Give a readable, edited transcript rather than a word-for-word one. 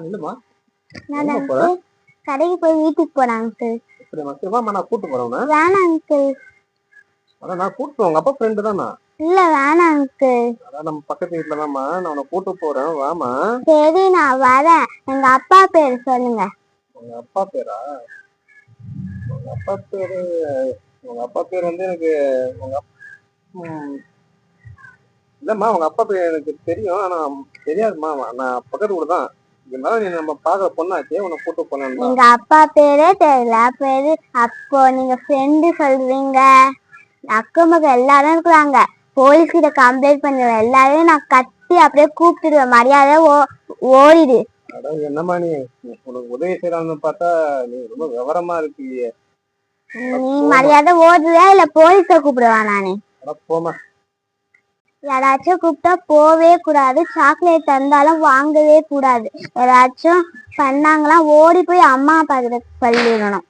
நில்லுமா. நான் அங்கிள் கடைக்கு போய் வீட்டுக்கு போறேன் அங்கிள். நான் கூட்டு போறேன். வேணாம் அங்கிள். நான் கூட்டு உங்க அப்பா ஃப்ரெண்டு தானா? இல்ல வேணாம் அங்கிள். அதான் நம்ம பக்கத்து வீட்டுல தான்மா. நான் உன்னை கூட்டு போறேன், வாமா. சரி நான் வரேன். எங்க அப்பா பேரு சொல்லுங்க. உங்க அப்பா பேரா? உங்க அப்பா பேரு வந்து எனக்கு இல்லம்மா. உங்க அப்பா பேர் எனக்கு தெரியும், ஆனா தெரியாதுமா. நான் பக்கத்து கூட தான் இருந்தாலும் நீ நம்ம பாக்குற பொண்ணாச்சே, உன்னை கூட்டு போனேன். எங்க அப்பா பேரே தெரியல. பேரு அப்போ நீங்க ஃப்ரெண்டு சொல்றீங்க. அக்கம் பக்கம் எல்லாரும் இருக்கிறாங்க. போலீஸ் கிட்ட கம்ப்ளைண்ட் பண்ணுவேன். எல்லாரையும் நான் கட்டி அப்படியே கூப்பிட்டுருவேன். மரியாதை ஓடிடு. என்னம்மா நீ உனக்கு உதவி செய்யறான்னு பார்த்தா நீ ரொம்ப விவரமா இருக்கியே. நீ மரியாதை ஓடுறியா இல்ல போலீஸ கூப்பிடுவா? நானு போமா. யாராச்சும் கூப்பிட்டா போவே கூடாது. சாக்லேட் தந்தாலும் வாங்கவே கூடாது. யாராச்சும் பண்ணாங்களா ஓடி போய் அம்மா அப்பா கிட்ட சொல்லிடணும்.